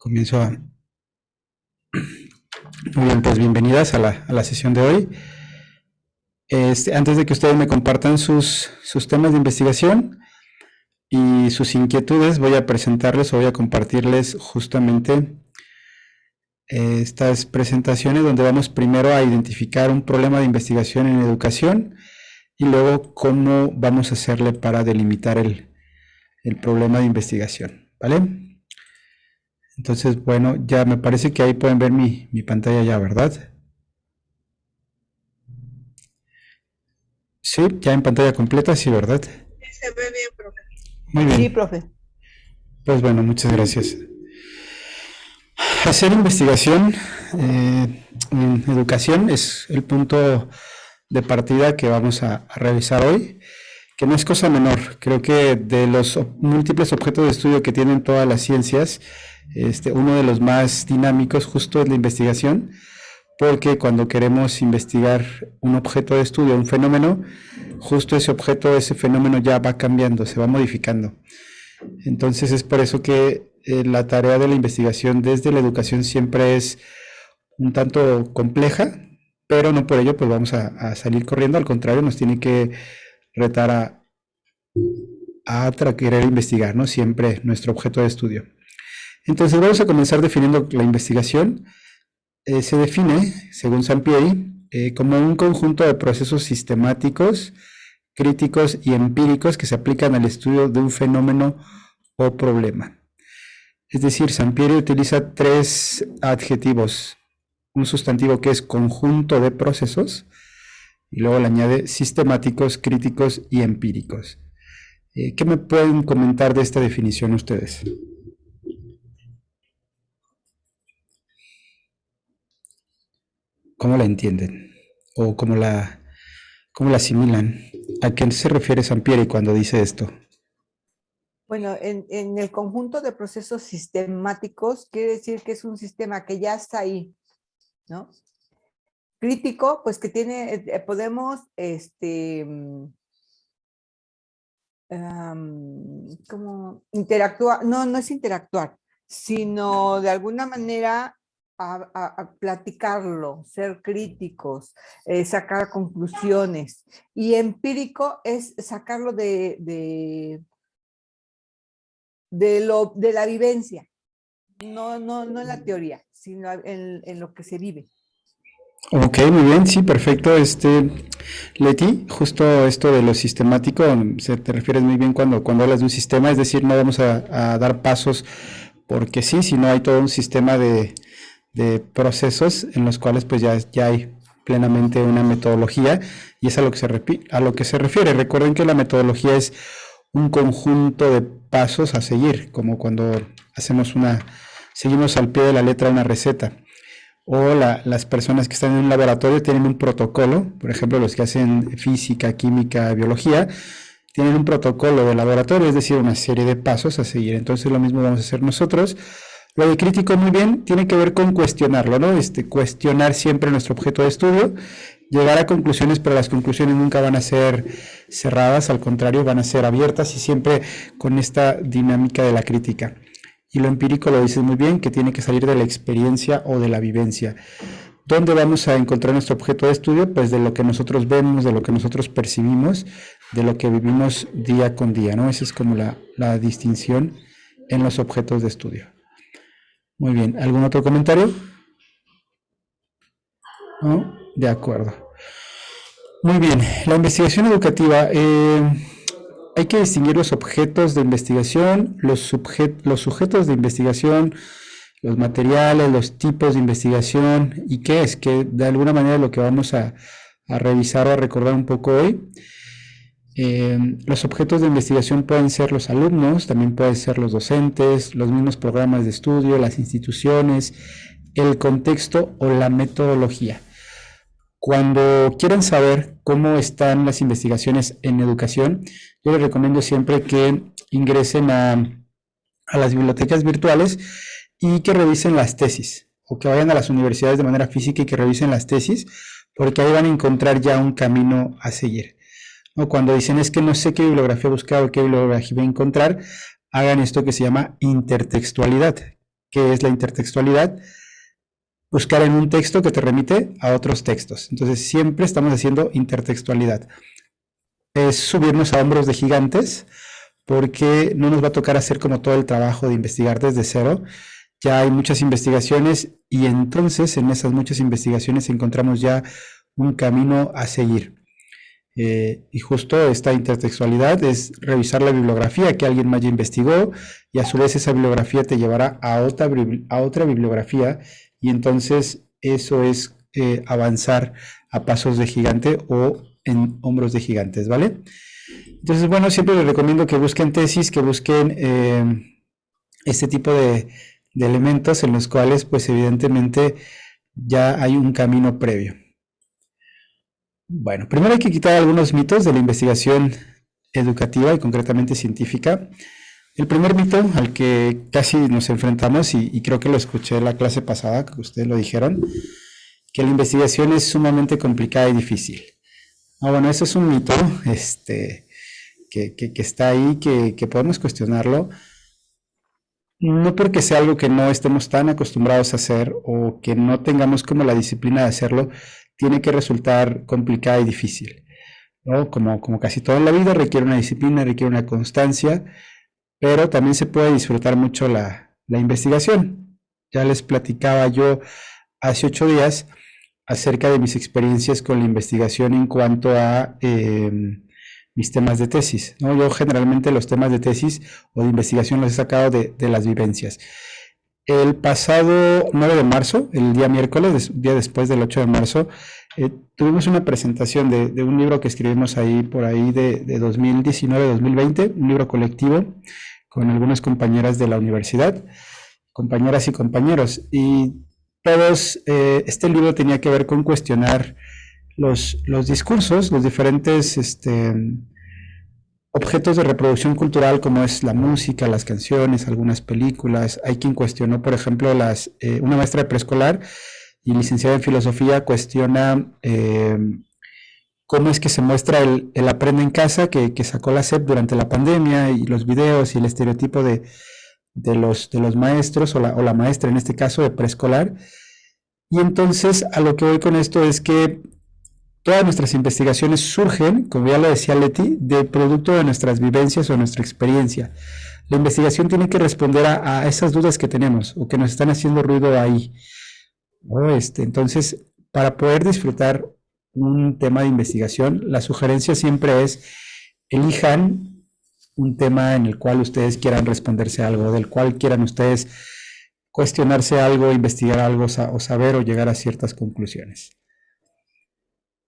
Comienzo a... Muy bien, pues bienvenidas a la sesión de hoy. Antes de que ustedes me compartan sus temas de investigación y sus inquietudes, voy a presentarles o voy a compartirles justamente estas presentaciones donde vamos primero a identificar un problema de investigación en educación y luego cómo vamos a hacerle para delimitar el problema de investigación, ¿vale? Entonces, bueno, ya me parece que ahí pueden ver mi pantalla ya, ¿verdad? Sí, ya en pantalla completa, sí, ¿verdad? Se ve bien, profe. Muy bien. Sí, profe. Pues bueno, muchas gracias. Hacer investigación en educación es el punto de partida que vamos a revisar hoy, que no es cosa menor. Creo que de los múltiples objetos de estudio que tienen todas las ciencias, uno de los más dinámicos justo es la investigación, porque cuando queremos investigar un objeto de estudio, un fenómeno, justo ese objeto, ese fenómeno ya va cambiando, se va modificando. Entonces es por eso que la tarea de la investigación desde la educación siempre es un tanto compleja, pero no por ello pues vamos a salir corriendo, al contrario nos tiene que retar a querer investigar, ¿no? Siempre nuestro objeto de estudio. Entonces vamos a comenzar definiendo la investigación. Se define, según Sampieri, como un conjunto de procesos sistemáticos, críticos y empíricos que se aplican al estudio de un fenómeno o problema. Es decir, Sampieri utiliza tres adjetivos, un sustantivo que es conjunto de procesos y luego le añade sistemáticos, críticos y empíricos. ¿Qué me pueden comentar de esta definición ustedes? ¿Cómo la entienden? ¿O cómo la asimilan? ¿A qué se refiere Sampieri cuando dice esto? Bueno, en el conjunto de procesos sistemáticos quiere decir que es un sistema que ya está ahí, ¿no? Crítico, pues que tiene, podemos, como interactuar, no es interactuar, sino de alguna manera a platicarlo, ser críticos, sacar conclusiones. Y empírico es sacarlo de la vivencia, no en la teoría, sino en lo que se vive. Ok, muy bien, sí, perfecto. Leti, justo esto de lo sistemático, te refieres muy bien cuando hablas de un sistema, es decir, no vamos a dar pasos porque sí, sino hay todo un sistema de procesos en los cuales pues ya hay plenamente una metodología y es a lo que se refiere. Recuerden que la metodología es un conjunto de pasos a seguir, como cuando seguimos al pie de la letra una receta. O las personas que están en un laboratorio tienen un protocolo, por ejemplo, los que hacen física, química, biología, tienen un protocolo de laboratorio, es decir, una serie de pasos a seguir. Entonces lo mismo vamos a hacer nosotros. Lo de crítico, muy bien, tiene que ver con cuestionarlo, ¿no? Cuestionar siempre nuestro objeto de estudio, llegar a conclusiones, pero las conclusiones nunca van a ser cerradas, al contrario, van a ser abiertas y siempre con esta dinámica de la crítica. Y lo empírico lo dices muy bien, que tiene que salir de la experiencia o de la vivencia. ¿Dónde vamos a encontrar nuestro objeto de estudio? Pues de lo que nosotros vemos, de lo que nosotros percibimos, de lo que vivimos día con día, ¿no? Esa es como la distinción en los objetos de estudio. Muy bien, ¿algún otro comentario? ¿No? De acuerdo. Muy bien, la investigación educativa. Hay que distinguir los objetos de investigación, los sujetos de investigación, los materiales, los tipos de investigación y qué es, que de alguna manera lo que vamos a revisar o a recordar un poco hoy. Los objetos de investigación pueden ser los alumnos, también pueden ser los docentes, los mismos programas de estudio, las instituciones, el contexto o la metodología. Cuando quieran saber cómo están las investigaciones en educación, yo les recomiendo siempre que ingresen a las bibliotecas virtuales y que revisen las tesis, o que vayan a las universidades de manera física y que revisen las tesis, porque ahí van a encontrar ya un camino a seguir. ¿No? Cuando dicen es que no sé qué bibliografía buscar o qué bibliografía encontrar, hagan esto que se llama intertextualidad. que es la intertextualidad, buscar en un texto que te remite a otros textos. Entonces siempre estamos haciendo intertextualidad. Es subirnos a hombros de gigantes, porque no nos va a tocar hacer como todo el trabajo de investigar desde cero. Ya hay muchas investigaciones y entonces en esas muchas investigaciones encontramos ya un camino a seguir. Y justo esta intertextualidad es revisar la bibliografía que alguien más ya investigó, y a su vez esa bibliografía te llevará a otra bibliografía, y entonces eso es avanzar a pasos de gigante o en hombros de gigantes, ¿vale? Entonces, bueno, siempre les recomiendo que busquen tesis, que busquen este tipo de elementos en los cuales, pues evidentemente, ya hay un camino previo. Bueno, primero hay que quitar algunos mitos de la investigación educativa y concretamente científica. El primer mito al que casi nos enfrentamos, y creo que lo escuché en la clase pasada, que ustedes lo dijeron, que la investigación es sumamente complicada y difícil. Bueno, eso es un mito, que está ahí, que podemos cuestionarlo, no porque sea algo que no estemos tan acostumbrados a hacer o que no tengamos como la disciplina de hacerlo, tiene que resultar complicada y difícil, ¿no? Como casi todo en la vida requiere una disciplina, requiere una constancia, pero también se puede disfrutar mucho la investigación. Ya les platicaba yo hace 8 días acerca de mis experiencias con la investigación en cuanto a mis temas de tesis, ¿no? Yo generalmente los temas de tesis o de investigación los he sacado de las vivencias. El pasado 9 de marzo, el día miércoles, día después del 8 de marzo, tuvimos una presentación de un libro que escribimos ahí por ahí de 2019-2020, un libro colectivo con algunas compañeras de la universidad, compañeras y compañeros, y todos, este libro tenía que ver con cuestionar los discursos, los diferentes objetos de reproducción cultural, como es la música, las canciones, algunas películas. Hay quien cuestionó, por ejemplo, una maestra de preescolar y licenciada en filosofía cuestiona cómo es que se muestra el aprende en casa que sacó la SEP durante la pandemia, y los videos y el estereotipo de los maestros o la maestra en este caso de preescolar. Y entonces a lo que voy con esto es que todas nuestras investigaciones surgen, como ya lo decía Leti, de producto de nuestras vivencias o nuestra experiencia. La investigación tiene que responder a esas dudas que tenemos o que nos están haciendo ruido ahí, ¿no? Entonces, para poder disfrutar un tema de investigación, la sugerencia siempre es: elijan un tema en el cual ustedes quieran responderse algo, del cual quieran ustedes cuestionarse algo, investigar algo o saber o llegar a ciertas conclusiones.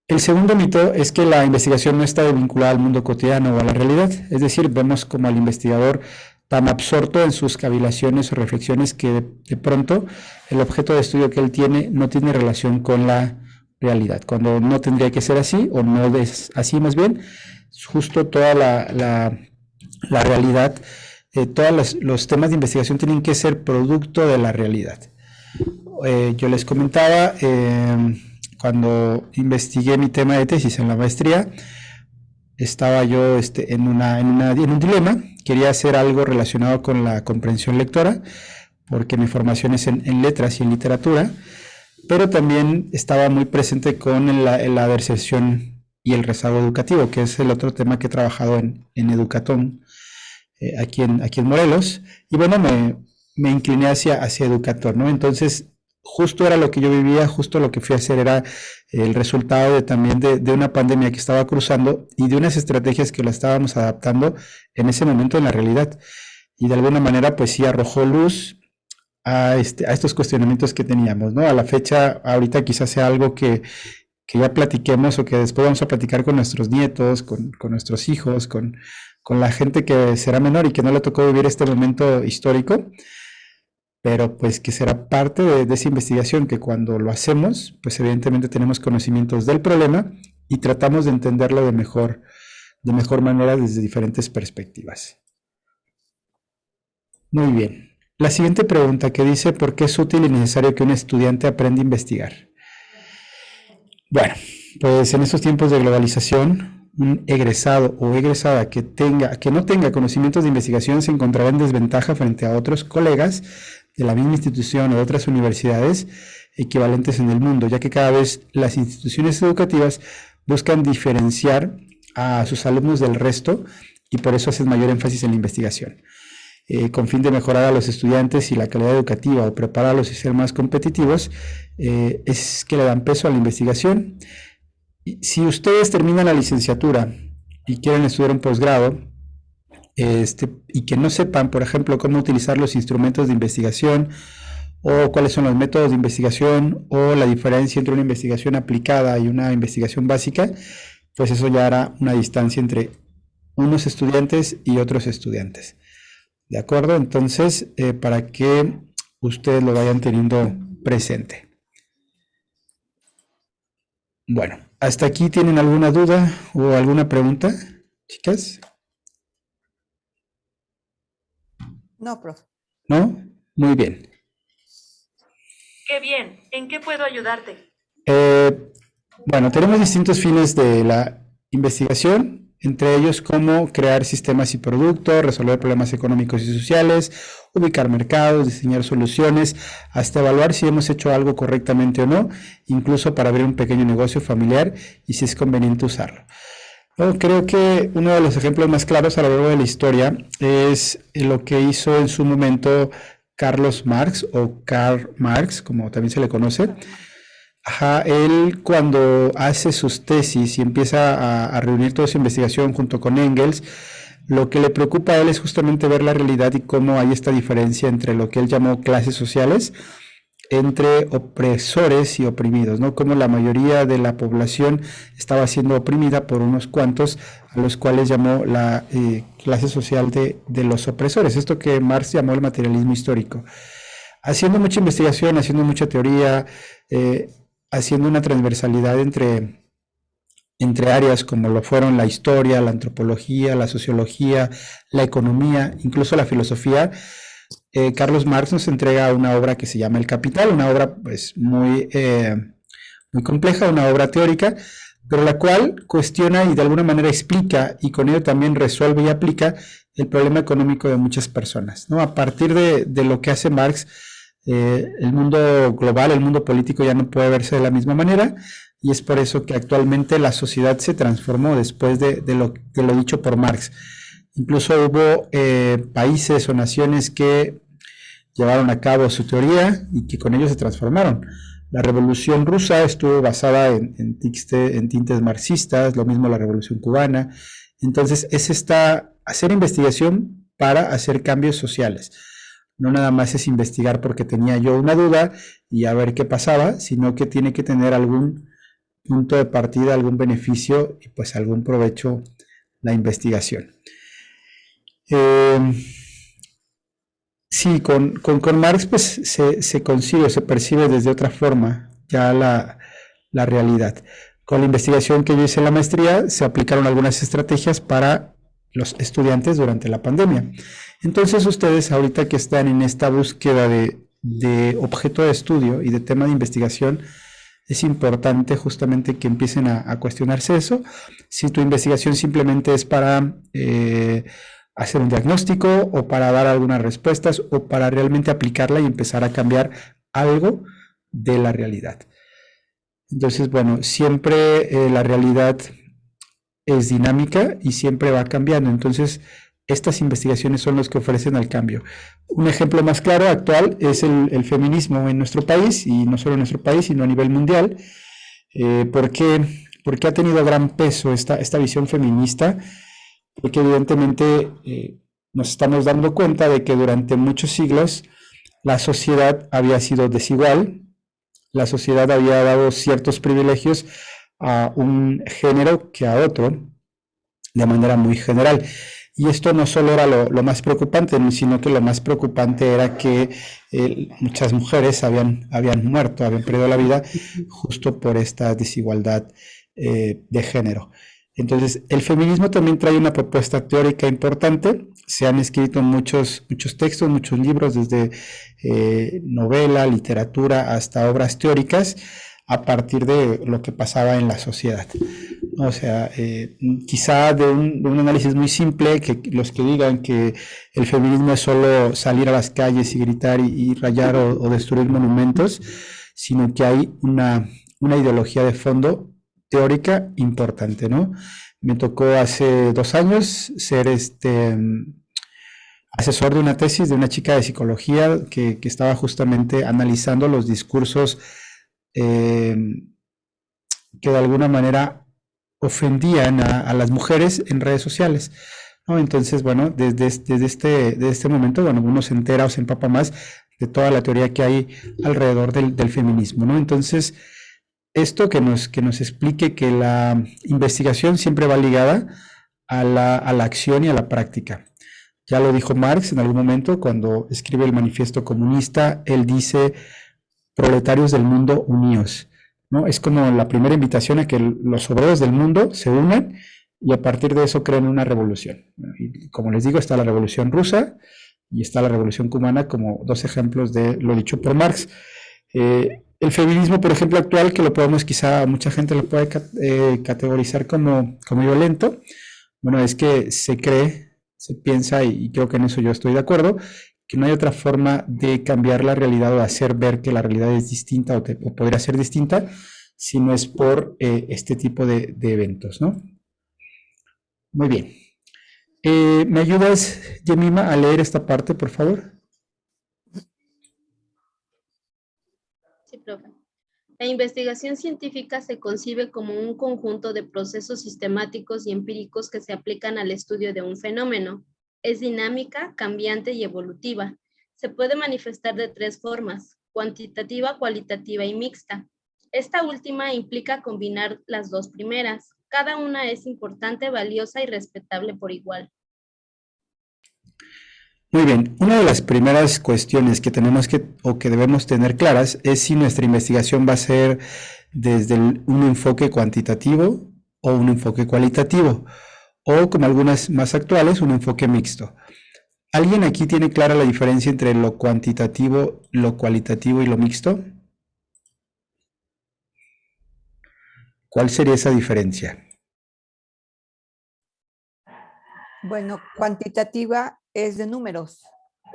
El segundo mito es que la investigación no está vinculada al mundo cotidiano o a la realidad. Es decir, vemos como al investigador tan absorto en sus cavilaciones o reflexiones que de pronto el objeto de estudio que él tiene no tiene relación con la realidad, cuando no tendría que ser así, o no es así más bien. Justo toda la realidad, todos los temas de investigación tienen que ser producto de la realidad. Yo les comentaba, cuando investigué mi tema de tesis en la maestría, estaba yo en un dilema. Quería hacer algo relacionado con la comprensión lectora, porque mi formación es en letras y en literatura, pero también estaba muy presente con la deserción y el rezago educativo, que es el otro tema que he trabajado en Educatón, aquí en Morelos. Y bueno, me incliné hacia Educatón, ¿no? Entonces, justo era lo que yo vivía, justo lo que fui a hacer era el resultado también de una pandemia que estaba cruzando y de unas estrategias que la estábamos adaptando en ese momento en la realidad. Y de alguna manera, pues sí arrojó luz a estos cuestionamientos que teníamos, ¿no? A la fecha, ahorita quizás sea algo que ya platiquemos o que después vamos a platicar con nuestros nietos, con nuestros hijos, con la gente que será menor y que no le tocó vivir este momento histórico, pero pues que será parte de esa investigación, que cuando lo hacemos, pues evidentemente tenemos conocimientos del problema y tratamos de entenderlo de mejor manera desde diferentes perspectivas. Muy bien. La siguiente pregunta que dice: ¿por qué es útil y necesario que un estudiante aprenda a investigar? Bueno, pues en estos tiempos de globalización, un egresado o egresada que no tenga conocimientos de investigación se encontrará en desventaja frente a otros colegas de la misma institución o de otras universidades equivalentes en el mundo, ya que cada vez las instituciones educativas buscan diferenciar a sus alumnos del resto y por eso hacen mayor énfasis en la investigación. Con fin de mejorar a los estudiantes y la calidad educativa o prepararlos y ser más competitivos, es que le dan peso a la investigación. Si ustedes terminan la licenciatura y quieren estudiar un posgrado, y que no sepan, por ejemplo, cómo utilizar los instrumentos de investigación o cuáles son los métodos de investigación o la diferencia entre una investigación aplicada y una investigación básica, pues eso ya hará una distancia entre unos estudiantes y otros estudiantes. ¿De acuerdo? Entonces, para que ustedes lo vayan teniendo presente. Bueno, ¿hasta aquí tienen alguna duda o alguna pregunta, chicas? No, profe. ¿No? Muy bien. Qué bien. ¿En qué puedo ayudarte? Bueno, tenemos distintos fines de la investigación, entre ellos cómo crear sistemas y productos, resolver problemas económicos y sociales, ubicar mercados, diseñar soluciones, hasta evaluar si hemos hecho algo correctamente o no, incluso para abrir un pequeño negocio familiar y si es conveniente usarlo. Bueno, creo que uno de los ejemplos más claros a lo largo de la historia es lo que hizo en su momento Carlos Marx o Karl Marx, como también se le conoce. Ajá, él cuando hace sus tesis y empieza a reunir toda su investigación junto con Engels, lo que le preocupa a él es justamente ver la realidad y cómo hay esta diferencia entre lo que él llamó clases sociales, entre opresores y oprimidos, ¿no? Como la mayoría de la población estaba siendo oprimida por unos cuantos, a los cuales llamó la clase social de los opresores, esto que Marx llamó el materialismo histórico. Haciendo mucha investigación, haciendo mucha teoría, haciendo una transversalidad entre áreas como lo fueron la historia, la antropología, la sociología, la economía, incluso la filosofía, Carlos Marx nos entrega una obra que se llama El Capital, una obra pues muy compleja, una obra teórica, pero la cual cuestiona y de alguna manera explica y con ello también resuelve y aplica el problema económico de muchas personas, ¿no? A partir de lo que hace Marx, el mundo global, el mundo político ya no puede verse de la misma manera y es por eso que actualmente la sociedad se transformó después de lo dicho por Marx. Incluso hubo países o naciones que llevaron a cabo su teoría y que con ello se transformaron. La Revolución Rusa estuvo basada en tintes marxistas, lo mismo la Revolución Cubana. Entonces es hacer investigación para hacer cambios sociales. No nada más es investigar porque tenía yo una duda y a ver qué pasaba, sino que tiene que tener algún punto de partida, algún beneficio y pues algún provecho la investigación. Sí, con Marx pues se concibe, se percibe desde otra forma ya la realidad. Con la investigación que yo hice en la maestría se aplicaron algunas estrategias para los estudiantes durante la pandemia. Entonces ustedes ahorita que están en esta búsqueda de objeto de estudio y de tema de investigación, es importante justamente que empiecen a cuestionarse eso. Si tu investigación simplemente es para hacer un diagnóstico o para dar algunas respuestas o para realmente aplicarla y empezar a cambiar algo de la realidad. Entonces, bueno, siempre la realidad es dinámica y siempre va cambiando. Entonces, estas investigaciones son las que ofrecen el cambio. Un ejemplo más claro actual es el feminismo en nuestro país, y no solo en nuestro país, sino a nivel mundial. Porque ha tenido gran peso esta visión feminista, porque evidentemente nos estamos dando cuenta de que durante muchos siglos la sociedad había sido desigual, la sociedad había dado ciertos privilegios a un género que a otro, de manera muy general. Y esto no solo era lo más preocupante, sino que lo más preocupante era que muchas mujeres habían muerto, habían perdido la vida justo por esta desigualdad de género. Entonces, el feminismo también trae una propuesta teórica importante. Se han escrito muchos textos, muchos libros, desde novela, literatura, hasta obras teóricas, a partir de lo que pasaba en la sociedad. O sea, quizá de un análisis muy simple, que los que digan que el feminismo es solo salir a las calles y gritar y rayar o destruir monumentos, sino que hay una ideología de fondo teórica importante, ¿no? Me tocó hace 2 años ser asesor de una tesis de una chica de psicología que estaba justamente analizando los discursos eh, que de alguna manera ofendían a las mujeres en redes sociales, ¿no? Entonces, bueno, desde este momento, bueno, uno se entera o se empapa más de toda la teoría que hay alrededor del feminismo, ¿no? Entonces, esto que nos explique que la investigación siempre va ligada a la acción y a la práctica. Ya lo dijo Marx en algún momento cuando escribe el Manifiesto Comunista, él dice, proletarios del mundo, uníos, ¿no? Es como la primera invitación a que los obreros del mundo se unan y a partir de eso creen una revolución. Y como les digo, está la Revolución Rusa y está la Revolución Cubana como dos ejemplos de lo dicho por Marx. El feminismo, por ejemplo, actual, que lo podemos quizá, mucha gente lo puede categorizar como violento, bueno, es que se cree, se piensa, y creo que en eso yo estoy de acuerdo, que no hay otra forma de cambiar la realidad o de hacer ver que la realidad es distinta o podría ser distinta, si no es por este tipo de eventos, ¿no? Muy bien. ¿Me ayudas, Yemima, a leer esta parte, por favor? Sí, profe. La investigación científica se concibe como un conjunto de procesos sistemáticos y empíricos que se aplican al estudio de un fenómeno. Es dinámica, cambiante y evolutiva. Se puede manifestar de 3 formas: cuantitativa, cualitativa y mixta. Esta última implica combinar las 2 primeras. Cada una es importante, valiosa y respetable por igual. Muy bien, una de las primeras cuestiones que tenemos o que debemos tener claras es si nuestra investigación va a ser desde un enfoque cuantitativo o un enfoque cualitativo, o como algunas más actuales, un enfoque mixto. ¿Alguien aquí tiene clara la diferencia entre lo cuantitativo, lo cualitativo y lo mixto? ¿Cuál sería esa diferencia? Bueno, cuantitativa es de números.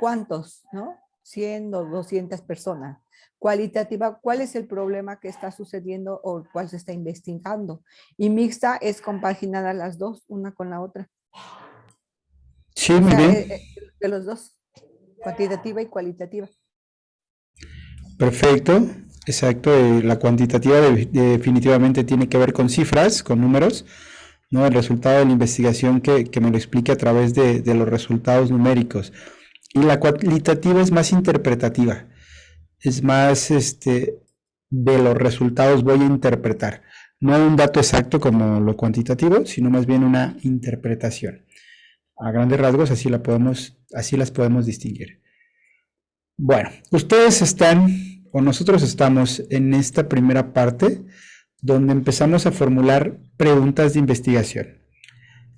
¿Cuántos? ¿No? 100 o 200 personas. Cualitativa, ¿cuál es el problema que está sucediendo o cuál se está investigando? Y mixta es compaginar a las dos, una con la otra. Sí, O muy sea, bien. de los dos, cuantitativa y cualitativa. Perfecto, exacto. La cuantitativa definitivamente tiene que ver con cifras, con números, ¿no? El resultado de la investigación que me lo explique a través de los resultados numéricos. Y la cualitativa es más interpretativa, es más de los resultados voy a interpretar. No un dato exacto como lo cuantitativo, sino más bien una interpretación. A grandes rasgos así las podemos distinguir. Bueno, ustedes están o nosotros estamos en esta primera parte donde empezamos a formular preguntas de investigación.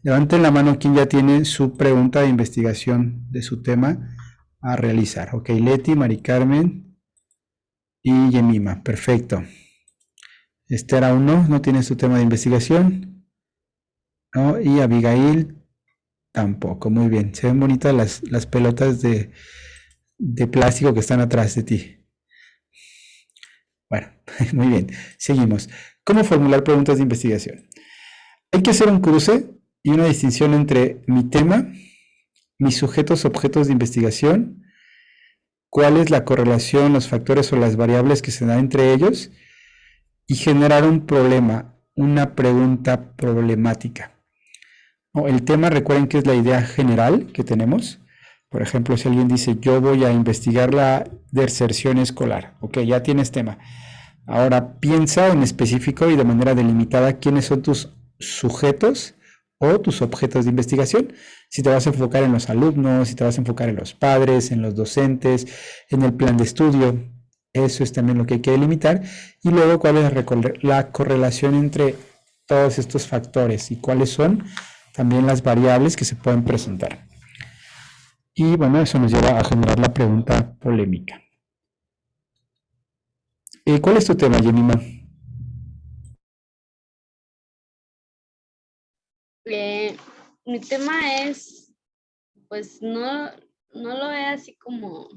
Levanten la mano quien ya tiene su pregunta de investigación de su tema a realizar. Ok, Leti, Mari Carmen y Yemima. Perfecto. Esther aún no tiene su tema de investigación. ¿No? Y Abigail tampoco. Muy bien. Se ven bonitas las pelotas de plástico que están atrás de ti. Bueno, muy bien. Seguimos. ¿Cómo formular preguntas de investigación? Hay que hacer un cruce y una distinción entre mi tema, mis sujetos objetos de investigación, cuál es la correlación, los factores o las variables que se dan entre ellos y generar un problema, una pregunta problemática. El tema, recuerden que es la idea general que tenemos. Por ejemplo, si alguien dice, yo voy a investigar la deserción escolar. Ok, ya tienes tema. Ahora piensa en específico y de manera delimitada quiénes son tus sujetos o tus objetos de investigación. Si te vas a enfocar en los alumnos, si te vas a enfocar en los padres, en los docentes, en el plan de estudio. Eso es también lo que hay que delimitar. Y luego, ¿cuál es la correlación entre todos estos factores? Y cuáles son también las variables que se pueden presentar. Y bueno, eso nos lleva a generar la pregunta polémica. ¿Cuál es tu tema, Yemima? mi tema es, pues no lo ve así como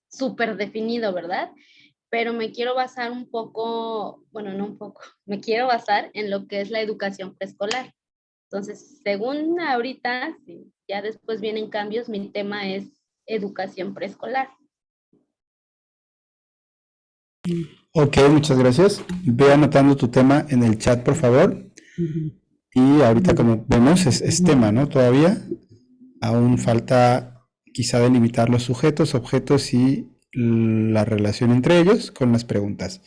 súper definido, ¿verdad? Pero me quiero basar un poco, bueno, no un poco, me quiero basar en lo que es la educación preescolar. Entonces, según ahorita, si ya después vienen cambios, mi tema es educación preescolar. Ok, muchas gracias. Ve anotando tu tema en el chat, por favor. Y ahorita, como vemos, es tema, ¿no? Todavía aún falta quizá delimitar los sujetos, objetos y la relación entre ellos con las preguntas.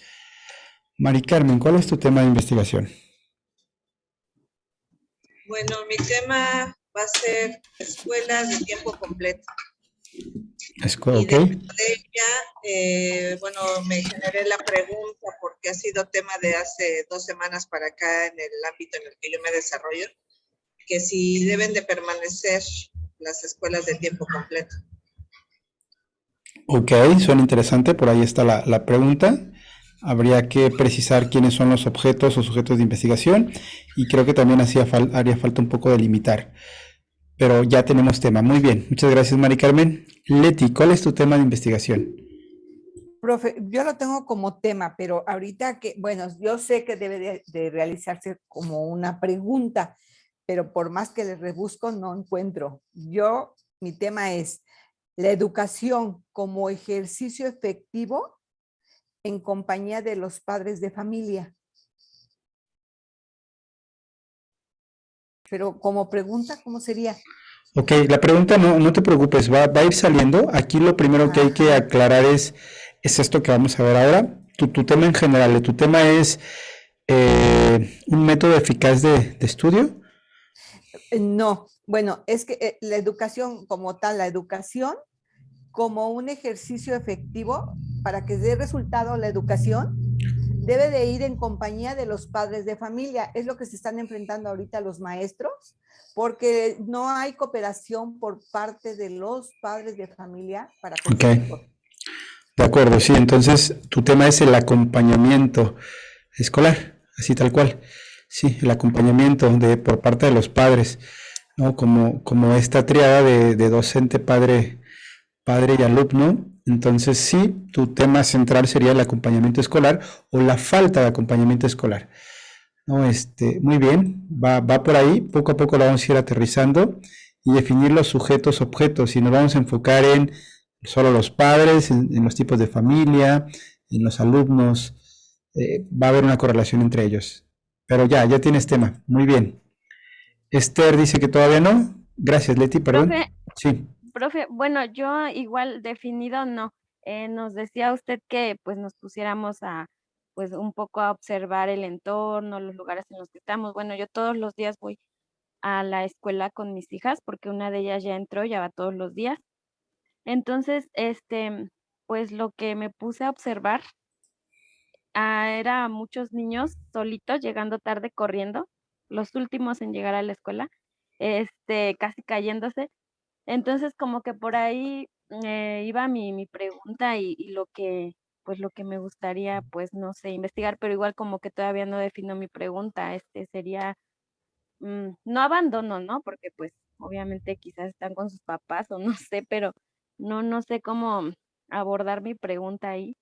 Mari Carmen, ¿cuál es tu tema de investigación? Bueno, mi tema va a ser escuelas de tiempo completo. Y Ok. dentro de ella, bueno, me generé la pregunta porque ha sido tema de hace 2 semanas para acá en el ámbito en el que yo me desarrollo, que si deben de permanecer las escuelas de tiempo completo. Ok, suena interesante, por ahí está la pregunta. Habría que precisar quiénes son los objetos o sujetos de investigación y creo que también haría falta un poco delimitar. Pero ya tenemos tema. Muy bien, muchas gracias, Mari Carmen. Leti, ¿cuál es tu tema de investigación? Profe, yo lo tengo como tema, pero ahorita que, bueno, yo sé que debe de realizarse como una pregunta, pero por más que le rebusco, no encuentro. Mi tema es la educación como ejercicio efectivo en compañía de los padres de familia. Pero como pregunta, ¿cómo sería? Ok, la pregunta no te preocupes, va a ir saliendo. Aquí lo primero que hay que aclarar es esto que vamos a ver ahora. Tu tema en general, tu tema es un método eficaz de estudio. No, bueno, es que la educación como tal, la educación como un ejercicio efectivo para que dé resultado la educación, debe de ir en compañía de los padres de familia. Es lo que se están enfrentando ahorita los maestros, porque no hay cooperación por parte de los padres de familia para con sus hijos. De acuerdo, sí, entonces tu tema es el acompañamiento escolar, así tal cual. Sí, el acompañamiento por parte de los padres, ¿no? Como esta triada de docente, padre y alumno. Entonces sí, tu tema central sería el acompañamiento escolar o la falta de acompañamiento escolar. ¿No? Muy bien, va por ahí, poco a poco lo vamos a ir aterrizando y definir los sujetos, objetos, y nos vamos a enfocar en solo los padres, en los tipos de familia, en los alumnos, va a haber una correlación entre ellos. Pero ya tienes tema, muy bien. Esther dice que todavía no. Gracias, Leti, perdón. Sí. Profe, bueno, yo igual definido no. Nos decía usted que pues nos pusiéramos a pues un poco a observar el entorno, los lugares en los que estamos. Bueno, yo todos los días voy a la escuela con mis hijas porque una de ellas ya entró, ya va todos los días. Entonces, pues lo que me puse a observar era muchos niños solitos llegando tarde corriendo, los últimos en llegar a la escuela, casi cayéndose. Entonces, como que por ahí iba mi pregunta y pues lo que me gustaría, pues no sé, investigar, pero igual como que todavía no defino mi pregunta, sería, no abandono, ¿no? Porque pues obviamente quizás están con sus papás o no sé, pero no sé cómo abordar mi pregunta ahí,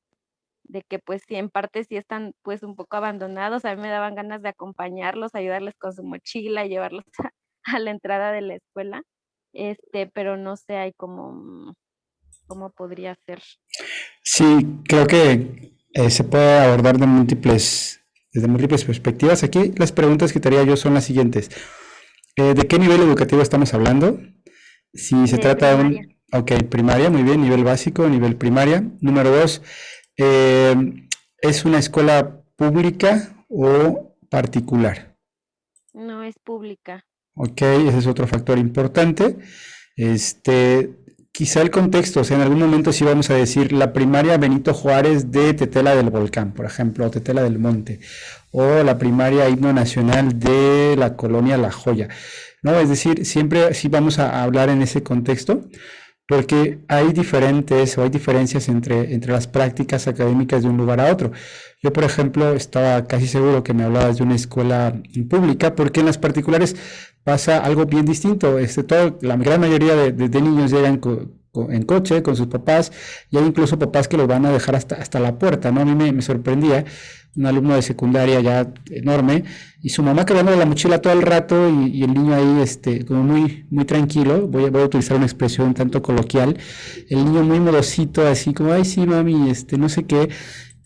de que pues sí, en parte sí están pues un poco abandonados, a mí me daban ganas de acompañarlos, ayudarles con su mochila, llevarlos a la entrada de la escuela, pero no sé, hay como, ¿cómo podría ser? Sí, creo que se puede abordar desde múltiples perspectivas. Aquí las preguntas que te haría yo son las siguientes. ¿De qué nivel educativo estamos hablando? Si se De trata primaria. Ok, primaria, muy bien, nivel básico, nivel primaria. Número 2, ¿es una escuela pública o particular? No es pública. Ok, ese es otro factor importante. Quizá el contexto, o sea, en algún momento sí vamos a decir la primaria Benito Juárez de Tetela del Volcán, por ejemplo, o Tetela del Monte, o la primaria Himno Nacional de la colonia La Joya, ¿no? Es decir, siempre sí vamos a hablar en ese contexto, porque hay diferencias entre las prácticas académicas de un lugar a otro. Yo, por ejemplo, estaba casi seguro que me hablabas de una escuela pública, porque en las particulares pasa algo bien distinto. La gran mayoría de niños llegan en coche con sus papás, y hay incluso papás que los van a dejar hasta la puerta, ¿no? A mí me sorprendía un alumno de secundaria ya enorme, y su mamá cargando la mochila todo el rato, y el niño ahí como muy, muy tranquilo. Voy a utilizar una expresión un tanto coloquial, el niño muy modosito, así como, ay sí mami, no sé qué.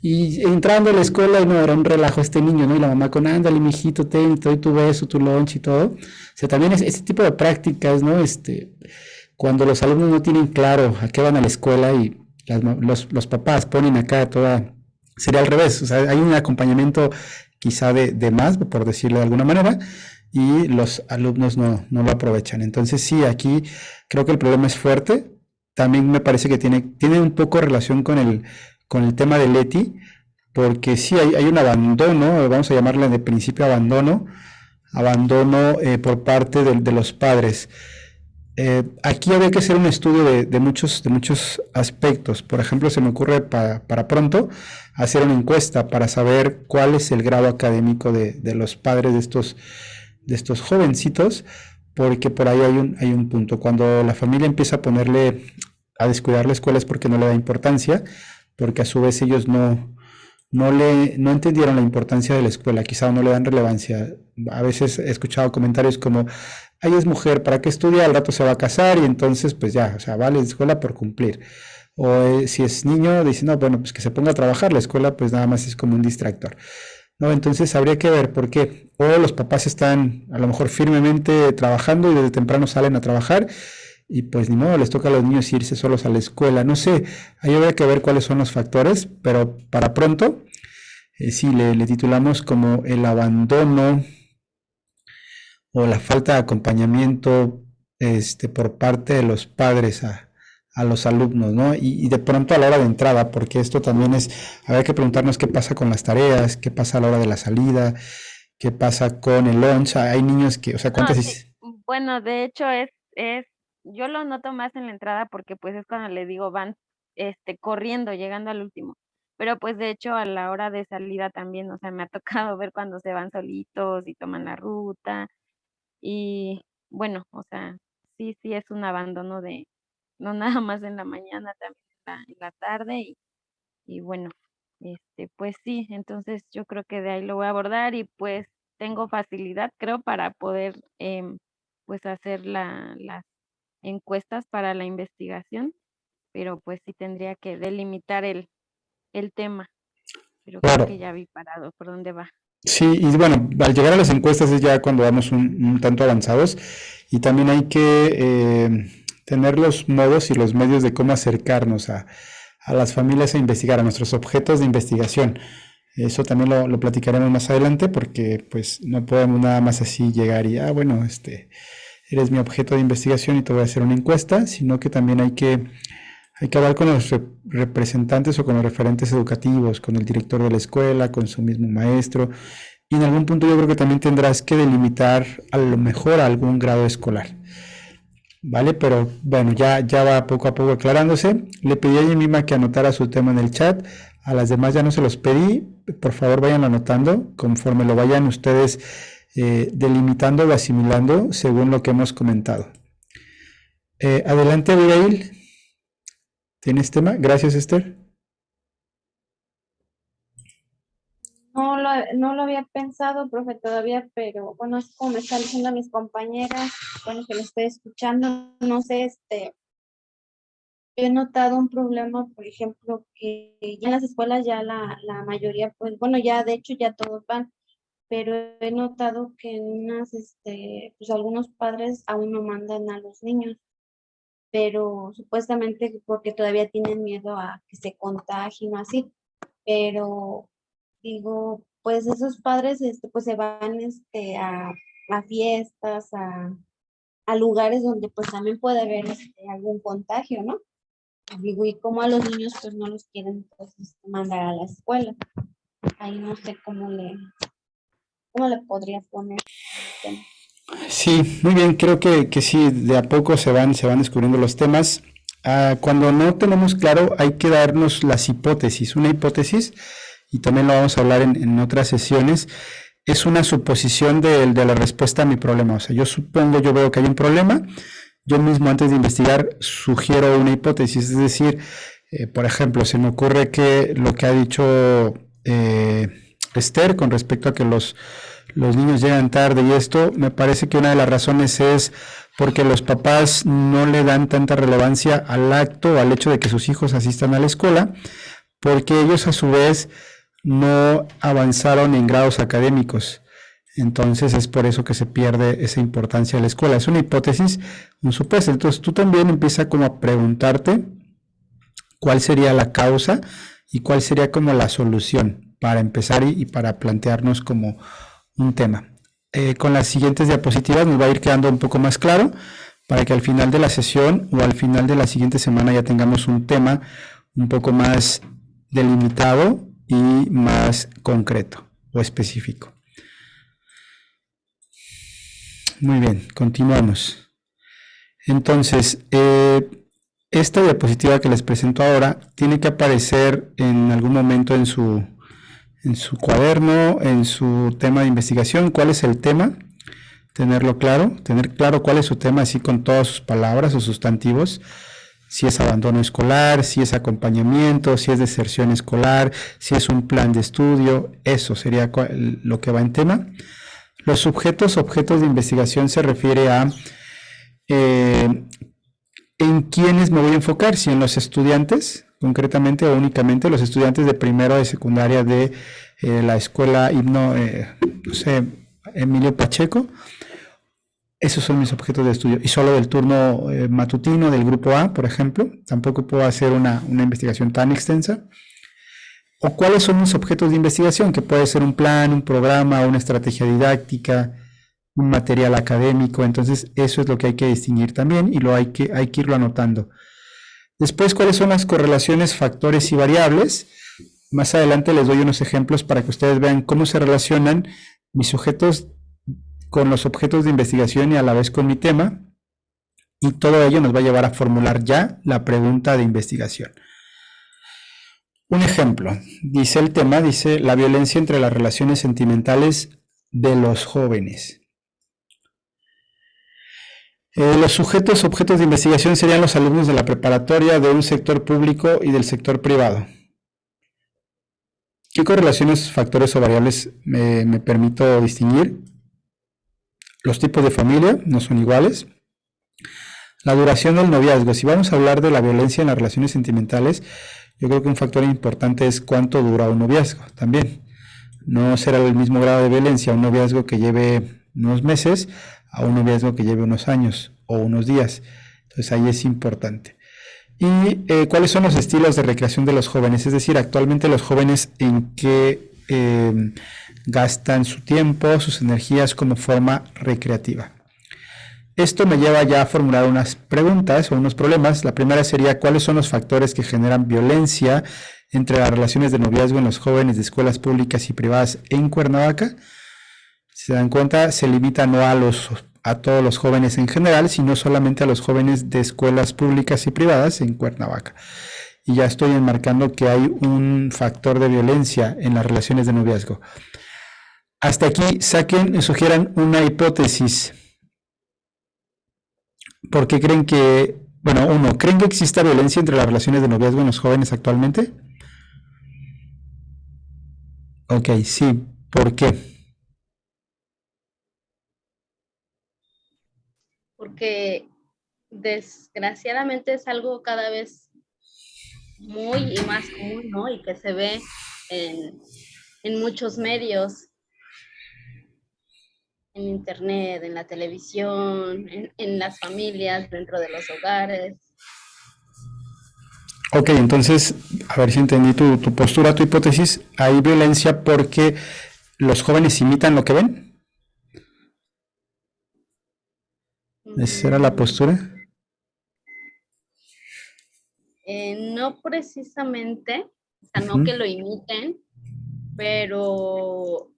Y entrando a la escuela, y no, era un relajo este niño, ¿no? Y la mamá con, ándale, mijito, te doy tu beso, tu lunch y todo. O sea, también es ese tipo de prácticas, ¿no? Cuando los alumnos no tienen claro a qué van a la escuela, y los papás ponen acá sería al revés. O sea, hay un acompañamiento quizá de más, por decirlo de alguna manera, y los alumnos no lo aprovechan. Entonces sí, aquí creo que el problema es fuerte. También me parece que tiene un poco relación con el tema de Leti, porque sí hay un abandono, vamos a llamarle de principio abandono por parte de los padres. Aquí habría que hacer un estudio de muchos aspectos. Por ejemplo, se me ocurre para pronto hacer una encuesta para saber cuál es el grado académico de los padres de estos jovencitos, porque por ahí hay un punto. Cuando la familia empieza a descuidar la escuela, es porque no le da importancia, porque a su vez ellos no entendieron la importancia de la escuela, quizá no le dan relevancia. A veces he escuchado comentarios como, ay, es mujer, ¿para qué estudia? Al rato se va a casar, y entonces pues ya, o sea, va a la escuela por cumplir. O si es niño, dice, no, bueno, pues que se ponga a trabajar, la escuela pues nada más es como un distractor, ¿no? Entonces habría que ver por qué. O los papás están a lo mejor firmemente trabajando, y desde temprano salen a trabajar, y pues ni modo, les toca a los niños irse solos a la escuela. No sé, ahí habría que ver cuáles son los factores, pero para pronto, sí, le titulamos como el abandono o la falta de acompañamiento por parte de los padres a los alumnos, ¿no? Y de pronto a la hora de entrada, porque esto también habría que preguntarnos qué pasa con las tareas, qué pasa a la hora de la salida, qué pasa con el lunch. Hay niños que, o sea, No, ¿cuántas? sí. Bueno, de hecho yo lo noto más en la entrada porque pues es cuando les digo van corriendo, llegando al último. Pero pues de hecho a la hora de salida también, o sea, me ha tocado ver cuando se van solitos y toman la ruta. Y bueno, o sea, sí es un abandono no nada más en la mañana, también en la tarde y bueno, pues sí, entonces yo creo que de ahí lo voy a abordar y pues tengo facilidad, creo, para poder pues hacer las encuestas para la investigación, pero pues sí tendría que delimitar el tema, pero creo Claro. que ya vi parado por dónde va. Sí, y bueno, al llegar a las encuestas es ya cuando vamos un tanto avanzados, y también hay que tener los modos y los medios de cómo acercarnos a las familias a investigar, a nuestros objetos de investigación. Eso también lo platicaremos más adelante, porque pues no podemos nada más así llegar y, bueno, eres mi objeto de investigación y te voy a hacer una encuesta, sino que también hay que hablar con los representantes o con los referentes educativos, con el director de la escuela, con su mismo maestro, y en algún punto yo creo que también tendrás que delimitar a lo mejor algún grado escolar, ¿vale? Pero bueno, ya va poco a poco aclarándose. Le pedí a ella misma que anotara su tema en el chat, a las demás ya no se los pedí. Por favor, vayan anotando conforme lo vayan ustedes delimitando o asimilando según lo que hemos comentado. Adelante, Abigail. ¿Tienes tema? Gracias, Esther. No lo había pensado, profe, todavía, pero bueno, es como me están diciendo mis compañeras, bueno, que lo estoy escuchando, no sé, he notado un problema, por ejemplo, que ya en las escuelas ya la mayoría, pues, bueno, ya de hecho ya todos van, pero he notado que en pues algunos padres aún no mandan a los niños, pero supuestamente porque todavía tienen miedo a que se contagien o así, pero digo, pues esos padres, pues se van, a fiestas, a lugares donde pues también puede haber, algún contagio, ¿no? Digo, y como a los niños pues no los quieren pues, mandar a la escuela. Ahí no sé cómo le podría poner el tema. Sí, muy bien, creo que sí, de a poco se van descubriendo los temas. Cuando no tenemos claro, hay que darnos las hipótesis, una hipótesis, y también lo vamos a hablar en otras sesiones, es una suposición de la respuesta a mi problema. O sea, yo veo que hay un problema, yo mismo antes de investigar sugiero una hipótesis, es decir, por ejemplo, se me ocurre que lo que ha dicho Esther con respecto a que los niños llegan tarde y esto, me parece que una de las razones es porque los papás no le dan tanta relevancia al acto o al hecho de que sus hijos asistan a la escuela, porque ellos a su vez no avanzaron en grados académicos. Entonces es por eso que se pierde esa importancia de la escuela. Es una hipótesis, un supuesto. Entonces tú también empiezas como a preguntarte cuál sería la causa y cuál sería como la solución para empezar y para plantearnos como un tema. Con las siguientes diapositivas nos va a ir quedando un poco más claro para que al final de la sesión o al final de la siguiente semana ya tengamos un tema un poco más delimitado y más concreto o específico. Muy bien, continuamos. Entonces, esta diapositiva que les presento ahora tiene que aparecer en algún momento en su cuaderno, en su tema de investigación. ¿Cuál es el tema? Tenerlo claro, tener claro cuál es su tema, así con todas sus palabras o sustantivos. Si es abandono escolar, si es acompañamiento, si es deserción escolar, si es un plan de estudio, eso sería lo que va en tema. Los sujetos, objetos de investigación se refiere a en quiénes me voy a enfocar, si en los estudiantes, concretamente o únicamente los estudiantes de primero de secundaria de la escuela no sé, Emilio Pacheco. Esos son mis objetos de estudio. Y solo del turno matutino del grupo A, por ejemplo. Tampoco puedo hacer una investigación tan extensa. ¿O cuáles son mis objetos de investigación? Que puede ser un plan, un programa, una estrategia didáctica, un material académico. Entonces, eso es lo que hay que distinguir también y hay que irlo anotando. Después, ¿cuáles son las correlaciones, factores y variables? Más adelante les doy unos ejemplos para que ustedes vean cómo se relacionan mis sujetos con los objetos de investigación y a la vez con mi tema. Y todo ello nos va a llevar a formular ya la pregunta de investigación. Un ejemplo, dice el tema, dice la violencia entre las relaciones sentimentales de los jóvenes. Los sujetos, objetos de investigación serían los alumnos de la preparatoria, de un sector público y del sector privado. ¿Qué correlaciones, factores o variables me permito distinguir? Los tipos de familia no son iguales. La duración del noviazgo. Si vamos a hablar de la violencia en las relaciones sentimentales, yo creo que un factor importante es cuánto dura un noviazgo también. No será el mismo grado de violencia un noviazgo que lleve unos meses a un noviazgo que lleve unos años o unos días. Entonces ahí es importante. Y cuáles son los estilos de recreación de los jóvenes, es decir, actualmente los jóvenes en qué gastan su tiempo, sus energías como forma recreativa. Esto me lleva ya a formular unas preguntas o unos problemas. La primera sería, ¿cuáles son los factores que generan violencia entre las relaciones de noviazgo en los jóvenes de escuelas públicas y privadas en Cuernavaca? Si se dan cuenta, se limita no a todos los jóvenes en general, sino solamente a los jóvenes de escuelas públicas y privadas en Cuernavaca. Y ya estoy enmarcando que hay un factor de violencia en las relaciones de noviazgo. Hasta aquí saquen y sugieran una hipótesis. ¿Por qué creen que, bueno, ¿creen que exista violencia entre las relaciones de noviazgo en los jóvenes actualmente? Ok, sí. ¿Por qué? Porque desgraciadamente es algo cada vez muy y más común, ¿no? Y que se ve en muchos medios, en internet, en la televisión, en las familias, dentro de los hogares. Ok, entonces, a ver si entendí tu postura, tu hipótesis. ¿Hay violencia porque los jóvenes imitan lo que ven? ¿Esa era la postura? No precisamente, o sea, no que lo imiten, pero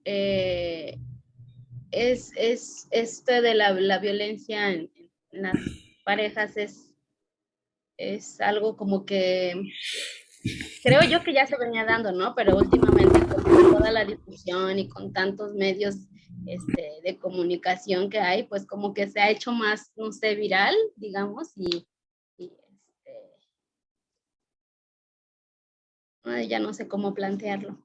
es esto de la violencia en las parejas es algo como que creo yo que ya se venía dando, ¿no? Pero últimamente con toda la difusión y con tantos medios de comunicación que hay, pues como que se ha hecho más, no sé, viral, digamos, y ay, ya no sé cómo plantearlo.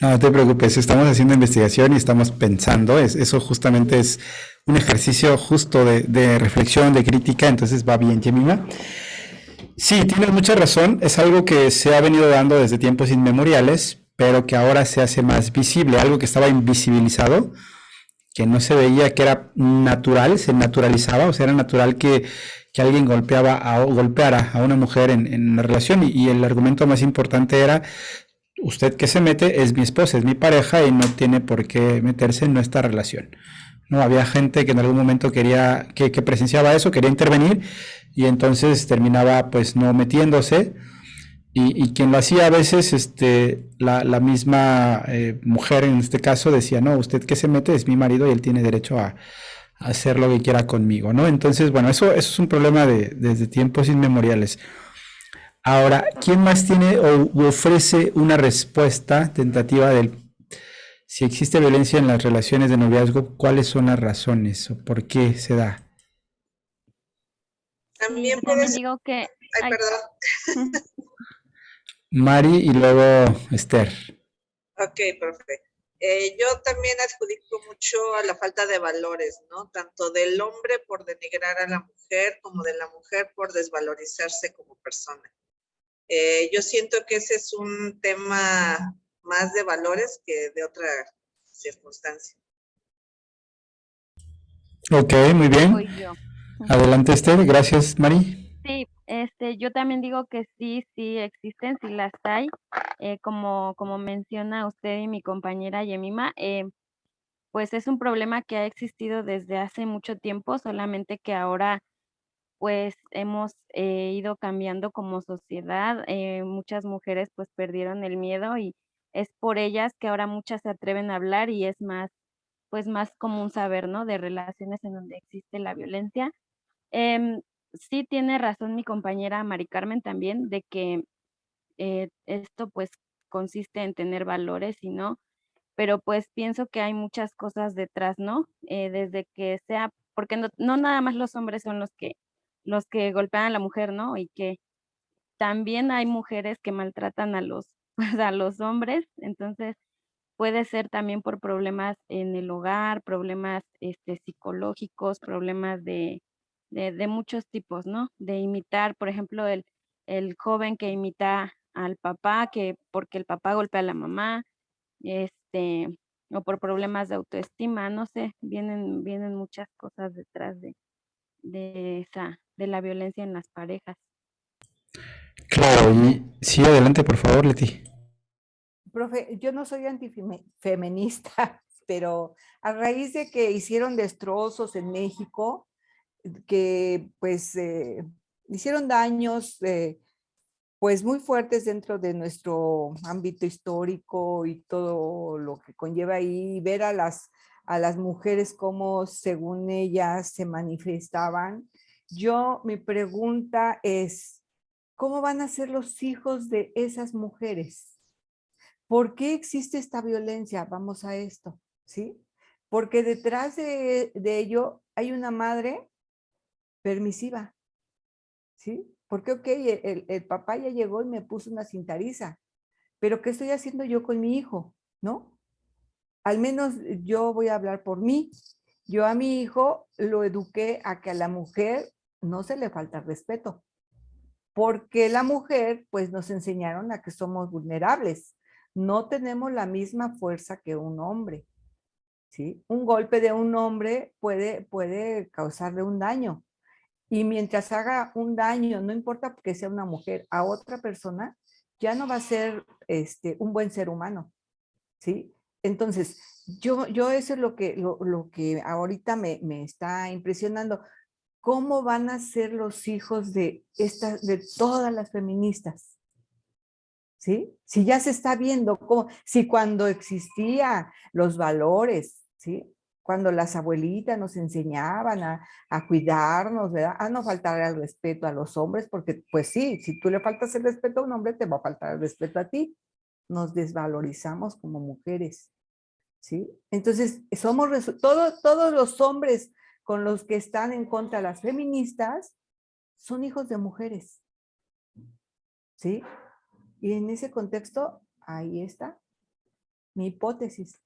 No te preocupes, estamos haciendo investigación y estamos pensando, eso justamente es un ejercicio justo de reflexión, de crítica, entonces va bien, Jemima. Sí, tienes mucha razón, es algo que se ha venido dando desde tiempos inmemoriales, pero que ahora se hace más visible, algo que estaba invisibilizado, que no se veía que era natural, se naturalizaba, o sea, era natural que alguien golpeara a una mujer en una relación y el argumento más importante era usted que se mete es mi esposa, es mi pareja y no tiene por qué meterse en nuestra relación. No, había gente que en algún momento quería, que presenciaba eso, quería intervenir y entonces terminaba pues no metiéndose y quien lo hacía a veces, la misma mujer en este caso decía, no, usted que se mete es mi marido y él tiene derecho a hacer lo que quiera conmigo, ¿no? Entonces, bueno, eso es un problema desde tiempos inmemoriales. Ahora, ¿quién más tiene o ofrece una respuesta tentativa del si existe violencia en las relaciones de noviazgo, cuáles son las razones o por qué se da? Sí, También yo puede también ser, digo que, ay, ay, perdón. Mari y luego Esther. Ok, profe. Yo también adjudico mucho a la falta de valores, ¿no? Tanto del hombre por denigrar a la mujer como de la mujer por desvalorizarse como persona. Yo siento que ese es un tema más de valores que de otra circunstancia. Ok, muy bien. voy yo. Adelante Esther, gracias Mari. Sí, yo también digo que sí, sí existen, sí las hay. Como menciona usted y mi compañera Yemima, pues es un problema que ha existido desde hace mucho tiempo, solamente que ahora pues hemos ido cambiando como sociedad. Muchas mujeres pues perdieron el miedo y es por ellas que ahora muchas se atreven a hablar y es más, pues más común saber, ¿no? De relaciones en donde existe la violencia. Sí tiene razón mi compañera Mari Carmen también de que esto pues consiste en tener valores y no, pero pues pienso que hay muchas cosas detrás, ¿no? Desde que sea, porque no nada más los hombres son los que golpean a la mujer, ¿no? Y que también hay mujeres que maltratan a los, pues, a los hombres, entonces puede ser también por problemas en el hogar, problemas psicológicos, problemas de muchos tipos, ¿no? De imitar, por ejemplo, el joven que imita al papá, que porque el papá golpea a la mamá, este, o por problemas de autoestima, no sé, vienen muchas cosas detrás de la violencia en las parejas. Claro, y sí, adelante por favor, Leti. Profe, yo no soy antifeminista, pero a raíz de que hicieron destrozos en México, que pues hicieron daños pues muy fuertes dentro de nuestro ámbito histórico y todo lo que conlleva ahí, ver a las mujeres como según ellas se manifestaban. Mi pregunta es, ¿cómo van a ser los hijos de esas mujeres? ¿Por qué existe esta violencia? Vamos a esto, ¿sí? Porque detrás de ello hay una madre permisiva, ¿sí? Porque, ok, el papá ya llegó y me puso una cintariza, pero ¿qué estoy haciendo yo con mi hijo? ¿No? Al menos yo voy a hablar por mí. Yo a mi hijo lo eduqué a que a la mujer no se le falta respeto, porque la mujer, pues nos enseñaron a que somos vulnerables. No tenemos la misma fuerza que un hombre, ¿sí? Un golpe de un hombre puede causarle un daño. Y mientras haga un daño, no importa que sea una mujer, a otra persona, ya no va a ser un buen ser humano, ¿sí? Entonces, yo eso es lo que ahorita me está impresionando. ¿Cómo van a ser los hijos de todas las feministas? ¿Sí? Si ya se está viendo, si cuando existía los valores, ¿sí? cuando las abuelitas nos enseñaban a cuidarnos, ¿verdad? A no faltar el respeto a los hombres, porque pues sí, si tú le faltas el respeto a un hombre, te va a faltar el respeto a ti. Nos desvalorizamos como mujeres, ¿sí? Entonces, todos los hombres con los que están en contra de las feministas son hijos de mujeres, ¿sí? Y en ese contexto, ahí está mi hipótesis.